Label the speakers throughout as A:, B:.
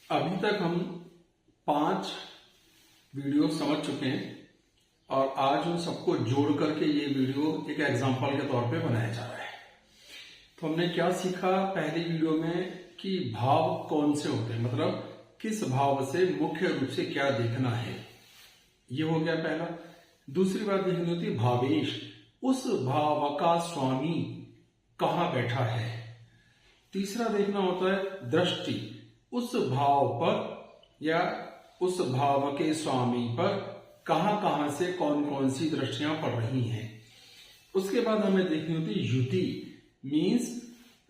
A: अभी तक हम 5 वीडियो समझ चुके हैं और आज उन सबको जोड़ करके ये वीडियो एक एग्जाम्पल के तौर पे बनाया जा रहा है। तो हमने क्या सीखा पहली वीडियो में कि भाव कौन से होते हैं, मतलब किस भाव से मुख्य रूप से क्या देखना है, ये हो गया पहला। दूसरी बात देखनी होती है भावेश, उस भाव का स्वामी कहाँ बैठा है। तीसरा देखना होता है दृष्टि, उस भाव पर या उस भाव के स्वामी पर कहां कहां से कौन कौन सी दृष्टियां पड़ रही हैं। उसके बाद हमें देखनी होती है युति, मीन्स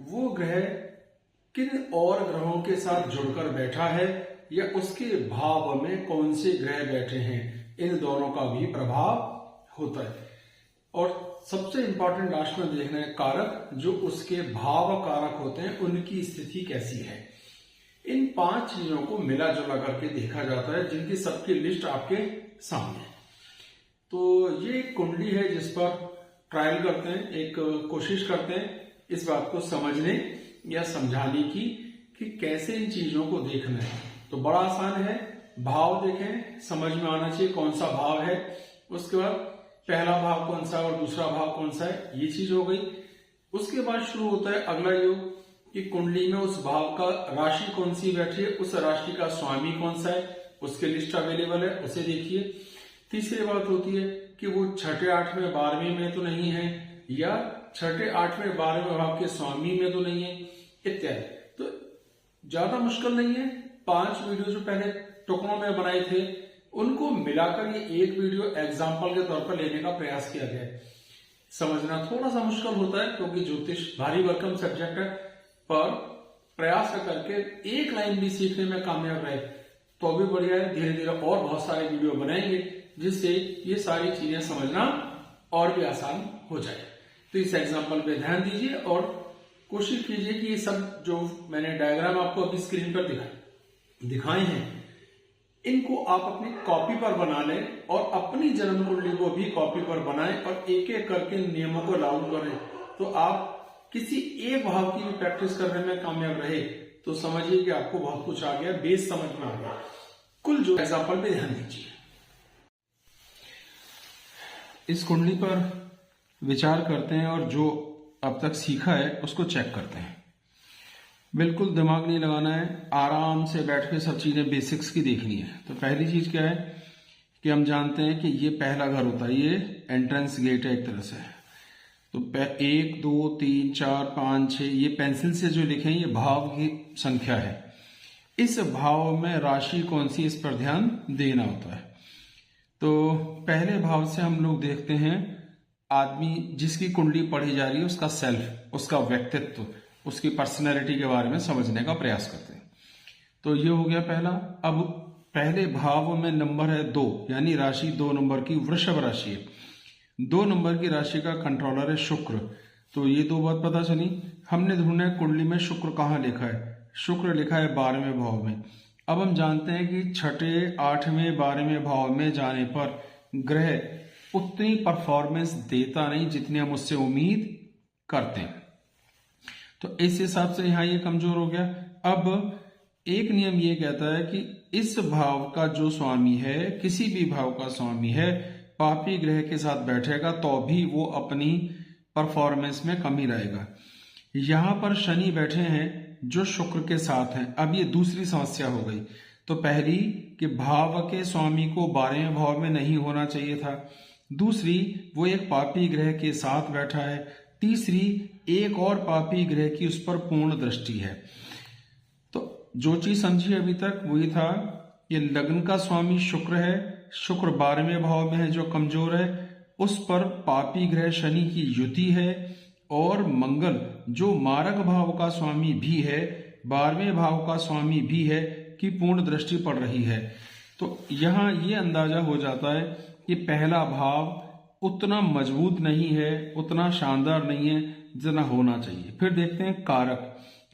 A: वो ग्रह किन और ग्रहों के साथ जुड़कर बैठा है या उसके भाव में कौन से ग्रह बैठे हैं, इन दोनों का भी प्रभाव होता है। और सबसे इंपॉर्टेंट लास्ट में देखना है कारक, जो उसके भाव कारक होते हैं उनकी स्थिति कैसी है। इन 5 चीजों को मिला जुला करके देखा जाता है, जिनकी सबकी लिस्ट आपके सामने है। तो ये एक कुंडली है जिस पर ट्रायल करते हैं, एक कोशिश करते हैं इस बात को समझने या समझाने की कि कैसे इन चीजों को देखना है। तो बड़ा आसान है, भाव देखें, समझ में आना चाहिए कौन सा भाव है, उसके बाद पहला भाव कौन सा और दूसरा भाव कौन सा है, ये चीज हो गई। उसके बाद शुरू होता है अगला योग कि कुंडली में उस भाव का राशि कौन सी बैठी है, उस राशि का स्वामी कौन सा है, उसकी लिस्ट अवेलेबल है, उसे देखिए। तीसरी बात होती है कि वो 6ठे 8वें 12वें में तो नहीं है या 6ठे 8वें 12वें भाव के स्वामी में तो नहीं है, इत्यादि। तो ज्यादा मुश्किल नहीं है, 5 वीडियो जो पहले टुकड़ों में बनाए थे उनको मिलाकर ये एक वीडियो एग्जाम्पल के तौर पर लेने का प्रयास किया गया है। समझना थोड़ा सा मुश्किल होता है क्योंकि ज्योतिष भारी भरकम सब्जेक्ट है, पर प्रयास करके एक लाइन भी सीखने में कामयाब रहे तो भी बढ़िया है। धीरे धीरे और बहुत सारे वीडियो बनाएंगे जिससे ये सारी चीजें समझना और भी आसान हो जाए। तो इस एग्जाम्पल पे ध्यान दीजिए और कोशिश कीजिए कि ये सब जो मैंने डायग्राम आपको अभी स्क्रीन पर दिखाए हैं, इनको आप अपनी कॉपी पर बना लें और अपनी जन्म कुंडली को भी कॉपी पर बनाएं और एक एक करके नियमों को लागू करें। तो आप किसी एक भाव की भी प्रैक्टिस करने में कामयाब रहे तो समझिए कि आपको बहुत कुछ आ गया, बेस समझ में आ गया। कुल जो एग्जाम्पल पे ध्यान दीजिए। इस कुंडली पर विचार करते हैं और जो अब तक सीखा है उसको चेक करते हैं। बिल्कुल दिमाग नहीं लगाना है, आराम से बैठ के सब चीजें बेसिक्स की देखनी है। तो पहली चीज क्या है कि हम जानते हैं कि ये पहला घर होता है, ये एंट्रेंस गेट है एक तरह से। तो 1 2 3 4 5 6 ये पेंसिल से जो लिखे हैं ये भाव की संख्या है। इस भाव में राशि कौन सी, इस पर ध्यान देना होता है। तो पहले भाव से हम लोग देखते हैं आदमी जिसकी कुंडली पढ़ी जा रही है उसका सेल्फ, उसका व्यक्तित्व, उसकी पर्सनैलिटी के बारे में समझने का प्रयास करते हैं। तो ये हो गया पहला। अब पहले भाव में नंबर है 2, यानी राशि 2 नंबर की वृषभ राशि है। 2 नंबर की राशि का कंट्रोलर है शुक्र। तो ये 2 बात पता चली। हमने ढूंढना है कुंडली में शुक्र कहाँ लिखा है। शुक्र लिखा है 12वें भाव में। अब हम जानते हैं कि 6ठे 8वें 12वें भाव में जाने पर ग्रह उतनी परफॉर्मेंस देता नहीं जितनी हम उससे उम्मीद करते हैं। तो इस हिसाब से यहां ये कमजोर हो गया। अब एक नियम ये कहता है कि इस भाव का जो स्वामी है, किसी भी भाव का स्वामी है, पापी ग्रह के साथ बैठेगा तो भी वो अपनी परफॉर्मेंस में कमी रहेगा। यहां पर शनि बैठे हैं जो शुक्र के साथ हैं। अब ये दूसरी समस्या हो गई। तो पहली कि भाव के स्वामी को 12वें भाव में नहीं होना चाहिए था। दूसरी, वो एक पापी ग्रह के साथ बैठा है। तीसरी, एक और पापी ग्रह की उस पर पूर्ण दृष्टि है। तो जो चीज समझी अभी तक वही था, ये लग्न का स्वामी शुक्र है, शुक्र 12वें भाव में है जो कमजोर है, उस पर पापी ग्रह शनि की युति है और मंगल जो मारक भाव का स्वामी भी है, 12वें भाव का स्वामी भी है, की पूर्ण दृष्टि पड़ रही है। तो यहां ये अंदाजा हो जाता है कि पहला भाव उतना मजबूत नहीं है, उतना शानदार नहीं है जितना होना चाहिए। फिर देखते हैं कारक।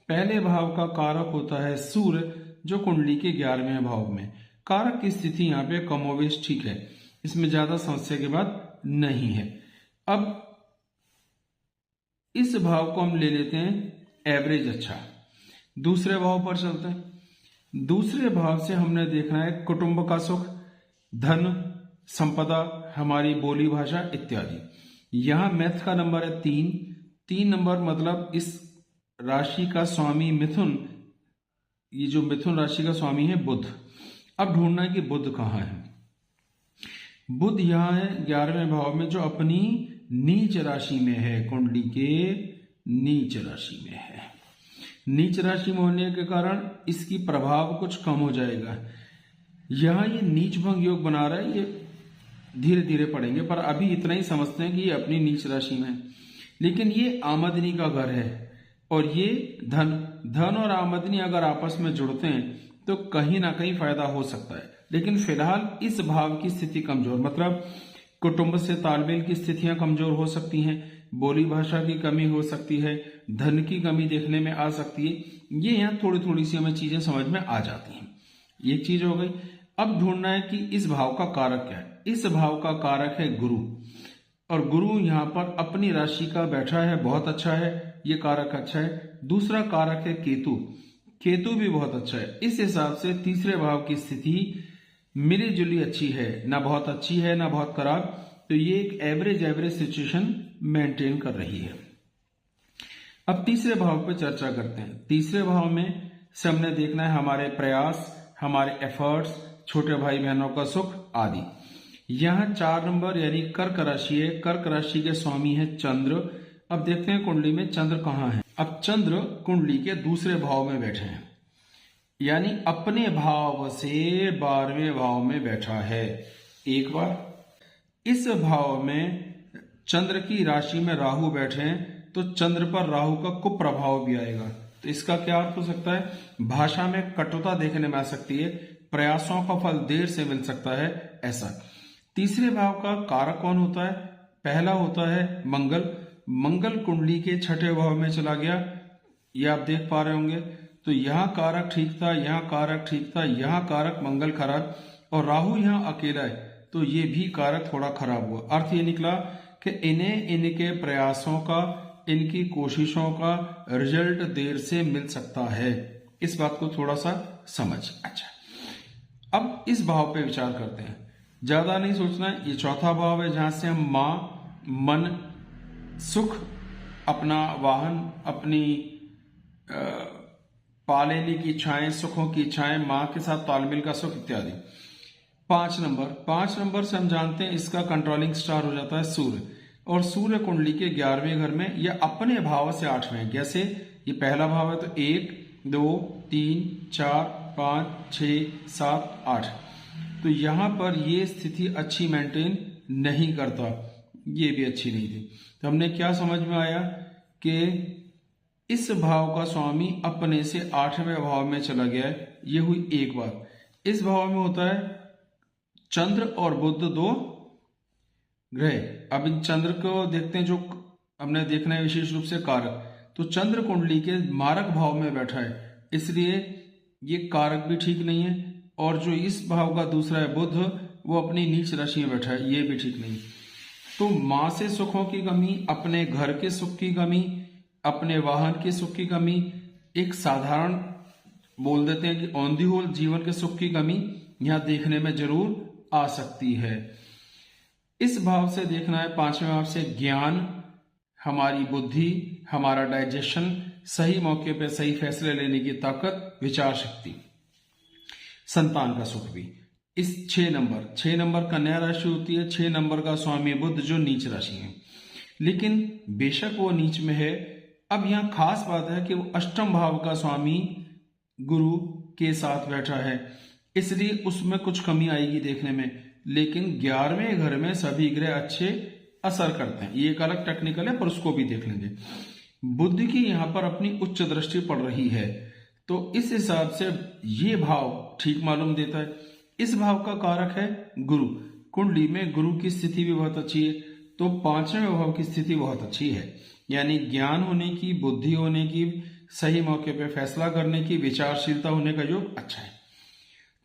A: पहले भाव का कारक होता है सूर्य जो कुंडली के 11वें भाव में। कारक की स्थिति यहाँ पे कमोवेश ठीक है, इसमें ज्यादा समस्या की बात नहीं है। अब इस भाव को हम ले लेते हैं एवरेज अच्छा। दूसरे भाव पर चलते हैं। दूसरे भाव से हमने देखना है कुटुंब का सुख, धन, संपदा, हमारी बोली भाषा इत्यादि। यहां मैथ का नंबर है 3। 3 नंबर मतलब इस राशि का स्वामी मिथुन, ये जो मिथुन राशि का स्वामी है बुध। अब ढूंढना है कि बुध कहाँ है। बुध यहां है 11वें भाव में, जो अपनी नीच राशि में है, कुंडली के नीच राशि में है। नीच राशि में होने के कारण इसकी प्रभाव कुछ कम हो जाएगा। यहां ये नीच भंग योग बना रहा है, ये धीरे धीरे पढ़ेंगे, पर अभी इतना ही समझते हैं कि ये अपनी नीच राशि में है। लेकिन ये आमदनी का घर है और ये धन और आमदनी अगर आपस में जुड़ते हैं तो कहीं ना कहीं फायदा हो सकता है। लेकिन फिलहाल इस भाव की स्थिति कमजोर, मतलब कुटुंब से तालमेल की स्थितियां कमजोर हो सकती हैं, बोली भाषा की कमी हो सकती है, धन की कमी देखने में आ सकती है। ये यहाँ थोड़ी थोड़ी सी हमें चीजें समझ में आ जाती हैं। एक चीज हो गई। अब ढूंढना है कि इस भाव का कारक क्या है। इस भाव का कारक है गुरु, और गुरु यहाँ पर अपनी राशि का बैठा है, बहुत अच्छा है, ये कारक अच्छा है। दूसरा कारक है केतु, केतु भी बहुत अच्छा है। इस हिसाब से तीसरे भाव की स्थिति मिली जुली अच्छी है, ना बहुत अच्छी है ना बहुत खराब, तो ये एक एवरेज सिचुएशन मेंटेन कर रही है। अब तीसरे भाव पर चर्चा करते हैं। तीसरे भाव में से हमने देखना है हमारे प्रयास, हमारे एफर्ट्स, छोटे भाई बहनों का सुख आदि। यहां 4 नंबर यानी कर्क राशि है। कर्क राशि के स्वामी है चंद्र। अब देखते हैं कुंडली में चंद्र कहाँ है। अब चंद्र कुंडली के दूसरे भाव में बैठे हैं, यानी अपने भाव से 12वें भाव में बैठा है। एक बार इस भाव में चंद्र की राशि में राहु बैठे हैं तो चंद्र पर राहु का कुप्रभाव भी आएगा। तो इसका क्या अर्थ हो सकता है? भाषा में कटुता देखने में आ सकती है, प्रयासों का फल देर से मिल सकता है, ऐसा। तीसरे भाव का कारक कौन होता है? पहला होता है मंगल। मंगल कुंडली के छठे भाव में चला गया, ये आप देख पा रहे होंगे। तो यहाँ कारक ठीक था, यहाँ कारक ठीक था, यहाँ कारक मंगल खराब, और राहु यहाँ अकेला है तो ये भी कारक थोड़ा खराब हुआ। अर्थ ये निकला कि इन्हें इनके प्रयासों का, इनकी कोशिशों का रिजल्ट देर से मिल सकता है। इस बात को थोड़ा सा समझ। अच्छा, अब इस भाव पे विचार करते हैं, ज्यादा नहीं सोचना है। ये चौथा भाव है जहां से हम माँ, मन, सुख, अपना वाहन, अपनी पालेने की इच्छाएं, सुखों की इच्छाएं, माँ के साथ तालमेल का सुख इत्यादि। 5 नंबर से हम जानते हैं इसका कंट्रोलिंग स्टार हो जाता है सूर्य, और सूर्य कुंडली के 11वें घर में या अपने भाव से 8वें। जैसे ये पहला भाव है तो 1, 2, 3, 4, 5, 6, 7, 8। तो यहां पर ये स्थिति अच्छी मेंटेन नहीं करता, ये भी अच्छी नहीं थी। तो हमने क्या समझ में आया कि इस भाव का स्वामी अपने से 8वें भाव में चला गया है। ये हुई एक बात। इस भाव में होता है चंद्र और बुध, 2 ग्रह। अब इन चंद्र को देखते हैं, जो हमने देखना है विशेष रूप से कारक। तो चंद्र कुंडली के मारक भाव में बैठा है, इसलिए ये कारक भी ठीक नहीं है। और जो इस भाव का दूसरा है बुध, वो अपनी नीच राशि में बैठा है, ये भी ठीक नहीं। तो मां से सुखों की कमी, अपने घर के सुख की कमी, अपने वाहन के सुख की कमी, एक साधारण बोल देते हैं कि ऑन दी होल जीवन के सुख की कमी यहां देखने में जरूर आ सकती है। इस भाव से देखना है 5वें भाव से ज्ञान, हमारी बुद्धि, हमारा डाइजेशन, सही मौके पे सही फैसले लेने की ताकत, विचार शक्ति, संतान का सुख भी। इस 6 नंबर कन्या राशि होती है। 6 नंबर का स्वामी बुध जो नीच राशि है, लेकिन बेशक वो नीच में है। अब यहां खास बात है कि वो अष्टम भाव का स्वामी गुरु के साथ बैठा है, इसलिए उसमें कुछ कमी आएगी देखने में। लेकिन 11वें घर में सभी ग्रह अच्छे असर करते हैं, ये एक अलग टेक्निकल है पर उसको भी देख लेंगे। बुध की यहां पर अपनी उच्च दृष्टि पड़ रही है, तो इस हिसाब से ये भाव ठीक मालूम देता है। इस भाव का कारक है गुरु। कुंडली में गुरु की स्थिति भी बहुत अच्छी है, तो 5वें भाव की स्थिति बहुत अच्छी है, यानी ज्ञान होने की, बुद्धि होने की, सही मौके पे फैसला करने की, विचारशीलता होने का योग अच्छा है।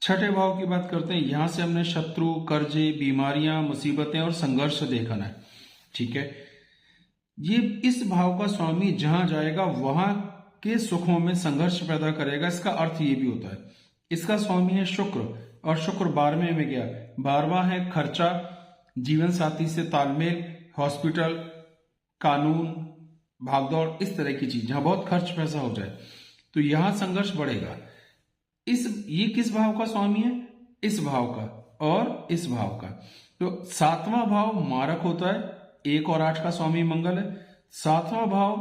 A: 6ठे भाव की बात करते हैं। यहां से हमने शत्रु, कर्जे, बीमारियां, मुसीबतें और संघर्ष देखना है, ठीक है। ये इस भाव का स्वामी जहां जाएगा वहां के सुखों में संघर्ष पैदा करेगा, इसका अर्थ ये भी होता है। इसका स्वामी है शुक्र और शुक्र 12वें में गया। 12वां है खर्चा, जीवन साथी से तालमेल, हॉस्पिटल, कानून, भागदौड़, इस तरह की चीज जहां बहुत खर्च पैसा हो जाए, तो यहां संघर्ष बढ़ेगा। ये किस भाव का स्वामी है? इस भाव का और इस भाव का। तो 7वां भाव मारक होता है, 1 और 8 का स्वामी मंगल है। 7वां भाव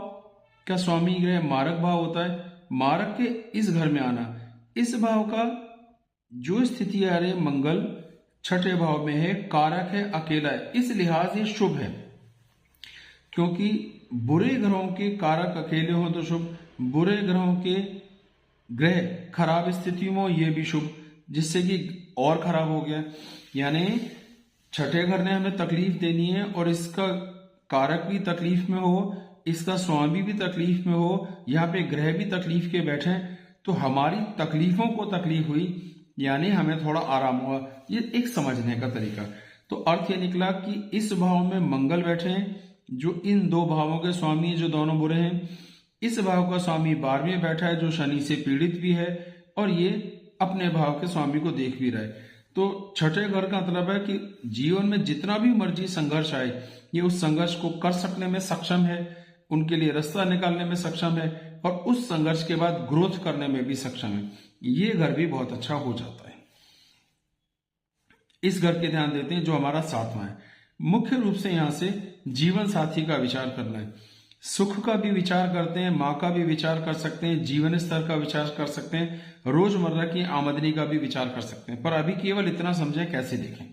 A: का स्वामी ग्रह मारक भाव होता है। मारक के इस घर में आना, इस भाव का जो स्थिति आ रही है मंगल 6ठे भाव में है, कारक है, अकेला है, इस लिहाज ये शुभ है, क्योंकि बुरे ग्रहों के कारक अकेले हो तो शुभ, बुरे ग्रहों के ग्रह खराब स्थिति में ये भी शुभ, जिससे कि और खराब हो गया। यानी 6ठे घर ने हमें तकलीफ देनी है और इसका कारक भी तकलीफ में हो, इसका स्वामी भी तकलीफ में हो, यहाँ पे ग्रह भी तकलीफ के बैठे, तो हमारी तकलीफों को तकलीफ हुई, यानी हमें थोड़ा आराम हुआ। ये एक समझने का तरीका। तो अर्थ ये निकला कि इस भाव में मंगल बैठे हैं जो इन 2 भावों के स्वामी जो दोनों बुरे हैं। इस भाव का स्वामी 12वें बैठा है जो शनि से पीड़ित भी है और ये अपने भाव के स्वामी को देख भी रहा है। तो 6ठे घर का मतलब है कि जीवन में जितना भी मर्जी संघर्ष आए, ये उस संघर्ष को कर सकने में सक्षम है, उनके लिए रास्ता निकालने में सक्षम है और उस संघर्ष के बाद ग्रोथ करने में भी सक्षम है। ये घर भी बहुत अच्छा हो जाता है। इस घर के ध्यान देते हैं जो हमारा 7वां है। मुख्य रूप से यहां से जीवन साथी का विचार करना है। सुख का भी विचार करते हैं, माँ का भी विचार कर सकते हैं, जीवन स्तर का विचार कर सकते हैं, रोजमर्रा की आमदनी का भी विचार कर सकते हैं। पर अभी केवल इतना समझें कैसे देखें।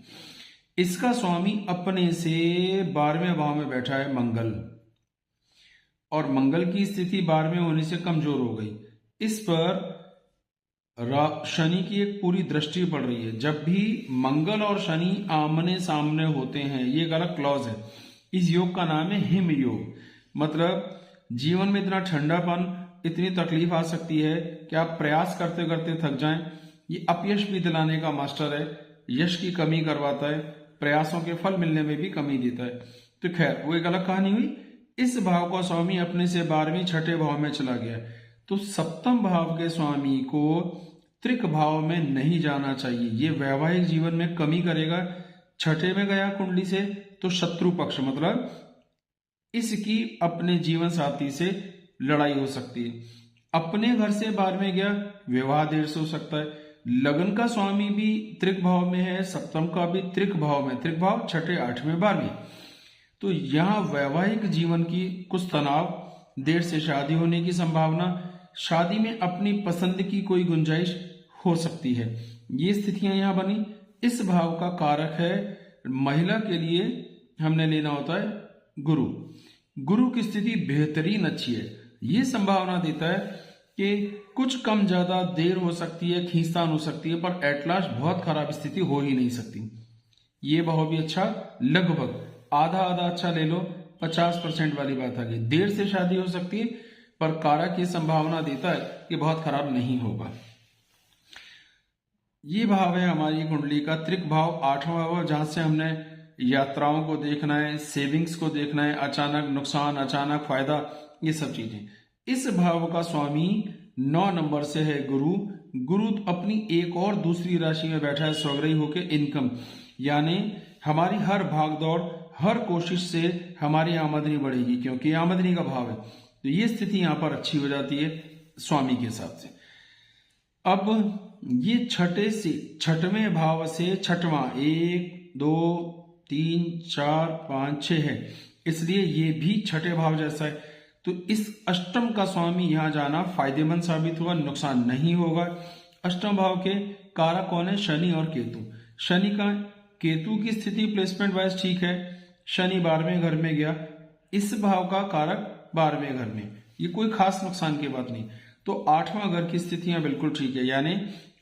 A: इसका स्वामी अपने से 12वें भाव में बैठा है मंगल, और मंगल की स्थिति 12वें होने से कमजोर हो गई। इस पर शनि की एक पूरी दृष्टि पड़ रही है। जब भी मंगल और शनि आमने सामने होते हैं, ये एक अलग क्लॉज है। इस योग का नाम है हिम योग। मतलब जीवन में इतना ठंडापन, इतनी तकलीफ आ सकती है कि आप प्रयास करते करते थक जाएं। ये अपयश भी दिलाने का मास्टर है, यश की कमी करवाता है, प्रयासों के फल मिलने में भी कमी देता है। तो खैर वो एक अलग कहानी हुई। इस भाव का स्वामी अपने से 12वें 6ठे भाव में चला गया, तो 7वें भाव के स्वामी को त्रिक भाव में नहीं जाना चाहिए। ये वैवाहिक जीवन में कमी करेगा। 6ठे में गया कुंडली से तो शत्रु पक्ष, मतलब इसकी अपने जीवन साथी से लड़ाई हो सकती है। अपने घर से 12वें गया, विवाह देर से हो सकता है। लगन का स्वामी भी त्रिक भाव में है, 7वें का भी त्रिक भाव में, त्रिक भाव 6ठे 8वें 12वें। तो यहां वैवाहिक जीवन की कुछ तनाव, देर से शादी होने की संभावना, शादी में अपनी पसंद की कोई गुंजाइश हो सकती है। ये स्थितियां यहां बनी। इस भाव का कारक है महिला के लिए हमने लेना होता है गुरु। गुरु की स्थिति बेहतरीन अच्छी है। ये संभावना देता है कि कुछ कम ज्यादा देर हो सकती है, खींचतान हो सकती है, पर एट लास्ट बहुत खराब स्थिति हो ही नहीं सकती। ये भाव भी अच्छा, लगभग आधा आधा अच्छा ले लो, 50% वाली बात आ गई। देर से शादी हो सकती है पर कारक ये संभावना देता है कि बहुत खराब नहीं होगा। ये भाव है हमारी कुंडली का त्रिक भाव, 8वां भाव, जहां से हमने यात्राओं को देखना है, सेविंग्स को देखना है, अचानक नुकसान, अचानक फायदा, ये सब चीजें। इस भाव का स्वामी 9 नंबर से है गुरु। गुरु अपनी एक और दूसरी राशि में बैठा है स्वग्रही होके इनकम, यानी हमारी हर भागदौड़, हर कोशिश से हमारी आमदनी बढ़ेगी, क्योंकि आमदनी का भाव है। तो ये स्थिति यहां पर अच्छी हो जाती है स्वामी के हिसाब से। अब ये 6ठे से 6वें भाव से 6वां 1 2 3 4 5 6 है, इसलिए ये भी 6ठे भाव जैसा है। तो इस अष्टम का स्वामी यहां जाना फायदेमंद साबित हुआ, नुकसान नहीं होगा। अष्टम भाव के कारक कौन है? शनि और केतु। शनि का, केतु की स्थिति प्लेसमेंट वाइज ठीक है, शनि 12वें घर में गया, इस भाव का कारक 12वें घर में, ये कोई खास नुकसान की बात नहीं। तो 8वां घर की स्थितियां बिल्कुल ठीक है, यानी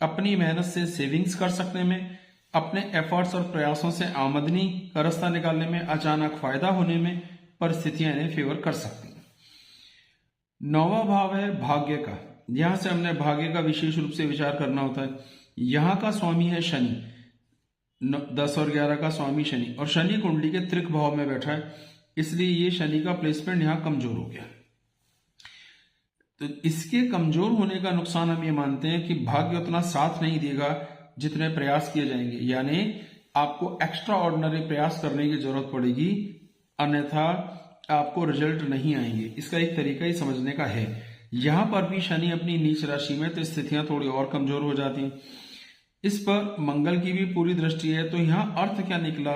A: अपनी मेहनत से सेविंग्स कर सकने में, अपने एफर्ट्स और प्रयासों से आमदनी का रास्ता निकालने में, अचानक फायदा होने में परिस्थितियां इन्हें फेवर कर सकती हैं। 9वां भाव है भाग्य का। यहां से हमने भाग्य का विशेष रूप से विचार करना होता है। यहां का स्वामी है शनि, 10 और 11 का स्वामी शनि, और शनि कुंडली के त्रिक भाव में बैठा है, इसलिए ये शनि का प्लेसमेंट यहां कमजोर हो गया। तो इसके कमजोर होने का नुकसान हम ये मानते हैं कि भाग्य उतना साथ नहीं देगा जितने प्रयास किए जाएंगे, यानी आपको एक्स्ट्रा ऑर्डिनरी प्रयास करने की जरूरत पड़ेगी, अन्यथा आपको रिजल्ट नहीं आएंगे। इसका एक तरीका ही समझने का है। यहां पर भी शनि अपनी नीच राशि में, तो स्थितियां थोड़ी और कमजोर हो जाती हैं। इस पर मंगल की भी पूरी दृष्टि है, तो यहां अर्थ क्या निकला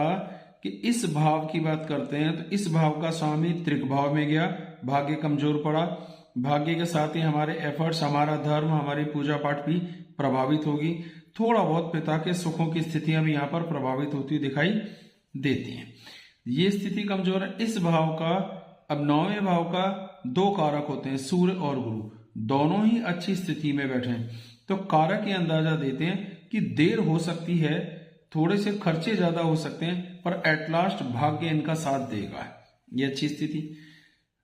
A: कि इस भाव की बात करते हैं तो इस भाव का स्वामी त्रिक भाव में गया, भाग्य कमजोर पड़ा। भाग्य के साथ ही हमारे एफर्ट्स, हमारा धर्म, हमारी पूजा पाठ भी प्रभावित होगी। थोड़ा बहुत पिता के सुखों की स्थितियां भी यहाँ पर प्रभावित होती दिखाई देती हैं। ये स्थिति कमजोर है। इस भाव का, अब 9वें भाव का 2 कारक होते हैं, सूर्य और गुरु, दोनों ही अच्छी स्थिति में बैठे हैं, तो कारक ये अंदाजा देते हैं कि देर हो सकती है, थोड़े से खर्चे ज्यादा हो सकते हैं, पर एट लास्ट भाग्य इनका साथ देगा। ये अच्छी स्थिति।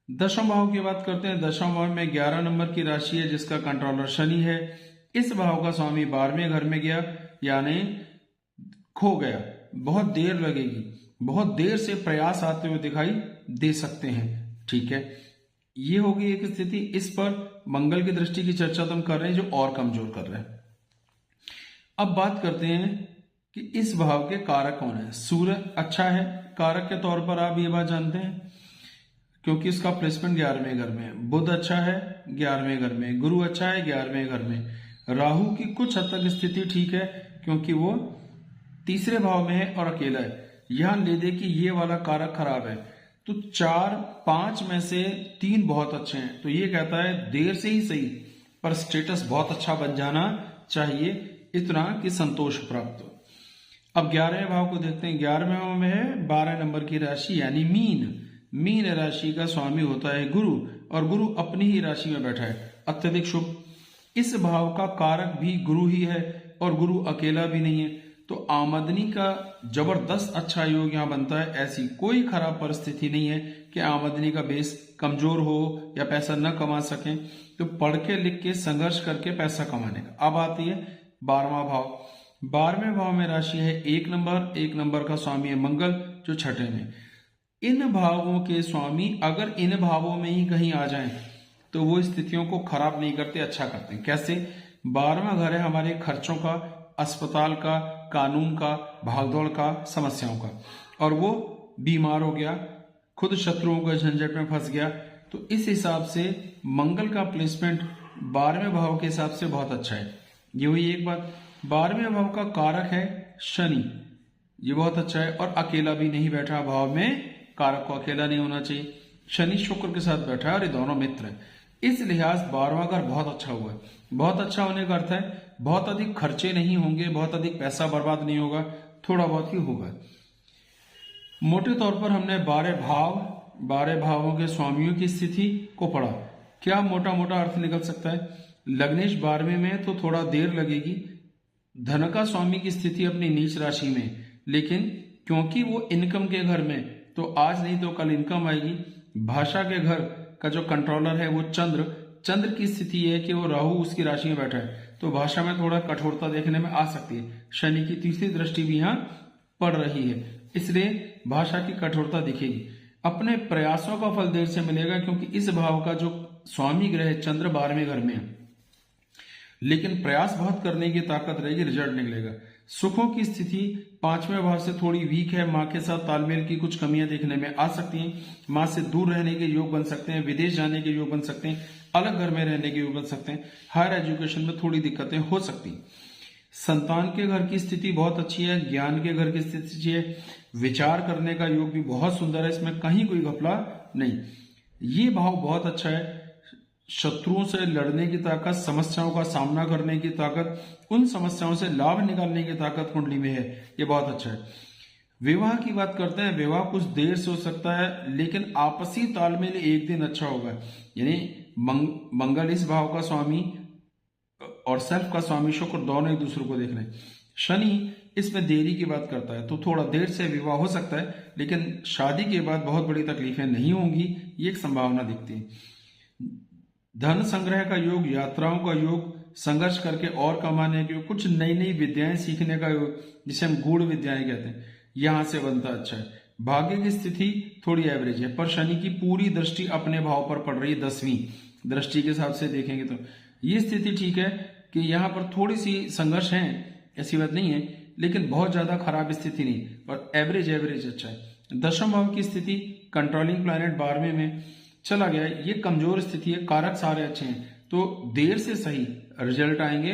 A: दशम भाव की बात करते हैं। दशम भाव में 11 नंबर की राशि है जिसका कंट्रोलर शनि है। इस भाव का स्वामी 12वें घर में गया, यानी खो गया, बहुत देर लगेगी, बहुत देर से प्रयास आते हुए दिखाई दे सकते हैं। ठीक है, ये होगी एक स्थिति। इस पर मंगल की दृष्टि की चर्चा तो हम कर रहे हैं, जो और कमजोर कर रहे हैं। अब बात करते हैं कि इस भाव के कारक कौन है। सूर्य अच्छा है कारक के तौर पर, आप ये बात जानते हैं, क्योंकि इसका प्लेसमेंट 11वें घर में है। बुध अच्छा है 11वें घर में, गुरु अच्छा है 11वें घर में, राहु की कुछ हद तक स्थिति ठीक है क्योंकि वो 3रे भाव में है और अकेला है। यहां ले दे कि ये वाला कारक खराब है, तो 4, 5 में से 3 बहुत अच्छे हैं, तो ये कहता है देर से ही सही पर स्टेटस बहुत अच्छा बन जाना चाहिए, इतना कि संतोष प्राप्त हो। अब 11वें भाव को देखते हैं। 11वें भाव में है 12 नंबर की राशि यानी मीन। मीन राशि का स्वामी होता है गुरु, और गुरु अपनी ही राशि में बैठा है, अत्यधिक शुभ। इस भाव का कारक भी गुरु ही है और गुरु अकेला भी नहीं है, तो आमदनी का जबरदस्त अच्छा योग यहां बनता है। ऐसी कोई खराब परिस्थिति नहीं है कि आमदनी का बेस कमजोर हो या पैसा न कमा सके, तो पढ़ के लिख के संघर्ष करके पैसा कमाने का। अब आती है 12वां भाव। 12वें भाव में राशि है 1 नंबर। 1 नंबर का स्वामी है मंगल, जो 6ठे में। इन भावों के स्वामी अगर इन भावों में ही कहीं आ जाएं तो वो स्थितियों को खराब नहीं करते, अच्छा करते हैं। कैसे? 12वां घर है हमारे खर्चों का, अस्पताल का, कानून का, भागदौड़ का, समस्याओं का, और वो बीमार हो गया, खुद शत्रुओं के झंझट में फंस गया, तो इस हिसाब से मंगल का प्लेसमेंट 12वें भाव के हिसाब से बहुत अच्छा है। ये हुई एक बात। 12वें भाव का कारक है शनि, ये बहुत अच्छा है, और अकेला भी नहीं बैठा भाव में, कारक को अकेला नहीं होना चाहिए। शनि शुक्र के साथ बैठा है और ये दोनों मित्र हैं, इस लिहाज 12वां घर बहुत अच्छा हुआ है। बहुत अच्छा होने का अर्थ है बहुत अधिक खर्चे नहीं होंगे, बहुत अधिक पैसा बर्बाद नहीं होगा, थोड़ा बहुत ही होगा। मोटे तौर पर हमने 12 भावों के स्वामियों की स्थिति को पढ़ा। क्या मोटा मोटा अर्थ निकल सकता है? लग्नेश 12वें में तो थोड़ा देर लगेगी, धन का स्वामी की स्थिति अपनी नीच राशि में, लेकिन क्योंकि वो इनकम के घर में, तो आज नहीं तो कल इनकम आएगी। भाषा के घर का जो कंट्रोलर है वो चंद्र की स्थिति है कि वो राहु उसकी राशि में बैठा है, तो भाषा में थोड़ा कठोरता देखने में आ सकती है। शनि की 3री दृष्टि भी यहाँ पड़ रही है, इसलिए भाषा की कठोरता दिखेगी। अपने प्रयासों का फल देर से मिलेगा क्योंकि इस भाव का जो स्वामी ग्रह है चंद्र 12वें घर में है, लेकिन प्रयास बहुत करने की ताकत रहेगी, रिजल्ट निकलेगा। सुखों की स्थिति 5वें भाव से थोड़ी वीक है, माँ के साथ तालमेल की कुछ कमियां देखने में आ सकती हैं, माँ से दूर रहने के योग बन सकते हैं, विदेश जाने के योग बन सकते हैं, अलग घर में रहने के योग बन सकते हैं, हायर एजुकेशन में थोड़ी दिक्कतें हो सकती हैं। संतान के घर की स्थिति बहुत अच्छी है, ज्ञान के घर की स्थिति अच्छी है, विचार करने का योग भी बहुत सुंदर है, इसमें कहीं कोई घपला नहीं। ये भाव बहुत अच्छा है, शत्रुओं से लड़ने की ताकत, समस्याओं का सामना करने की ताकत, उन समस्याओं से लाभ निकालने की ताकत कुंडली में है, ये बहुत अच्छा है। विवाह की बात करते हैं। विवाह कुछ देर से हो सकता है, लेकिन आपसी तालमेल एक दिन अच्छा होगा, यानी मंगल इस भाव का स्वामी और सेल्फ का स्वामी शुक्र दोनों एक दूसरे को देख रहे हैं। शनि इसमें देरी की बात करता है, तो थोड़ा देर से विवाह हो सकता है, लेकिन शादी के बाद बहुत बड़ी तकलीफें नहीं होंगी, ये एक संभावना दिखती है। धन संग्रह का योग, यात्राओं का योग, संघर्ष करके और कमाने के योग, कुछ नई नई विद्याएं सीखने का योग, जिसे हम गूढ़ विद्याएं कहते हैं, यहां से बनता अच्छा है। भाग्य की स्थिति थोड़ी एवरेज है, पर शनि की पूरी दृष्टि अपने भाव पर पड़ रही है 10वीं,
B: दृष्टि के हिसाब से देखेंगे तो ये स्थिति ठीक है कि यहाँ पर थोड़ी सी संघर्ष है, ऐसी बात नहीं है, लेकिन बहुत ज्यादा खराब स्थिति नहीं, और एवरेज अच्छा है। दशम भाव की स्थिति कंट्रोलिंग प्लैनेट 12वें में चला गया, ये कमजोर स्थिति है, कारक सारे अच्छे हैं, तो देर से सही रिजल्ट आएंगे,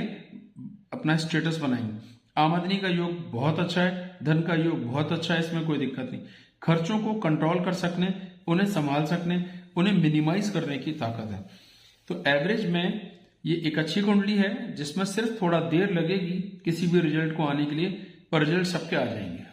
B: अपना स्टेटस बनाएंगे। आमदनी का योग बहुत अच्छा है, धन का योग बहुत अच्छा है, इसमें कोई दिक्कत नहीं। खर्चों को कंट्रोल कर सकने, उन्हें संभाल सकने, उन्हें मिनिमाइज करने की ताकत है। तो एवरेज में ये एक अच्छी कुंडली है जिसमें सिर्फ थोड़ा देर लगेगी किसी भी रिजल्ट को आने के लिए, पर रिजल्ट सबके आ जाएंगे।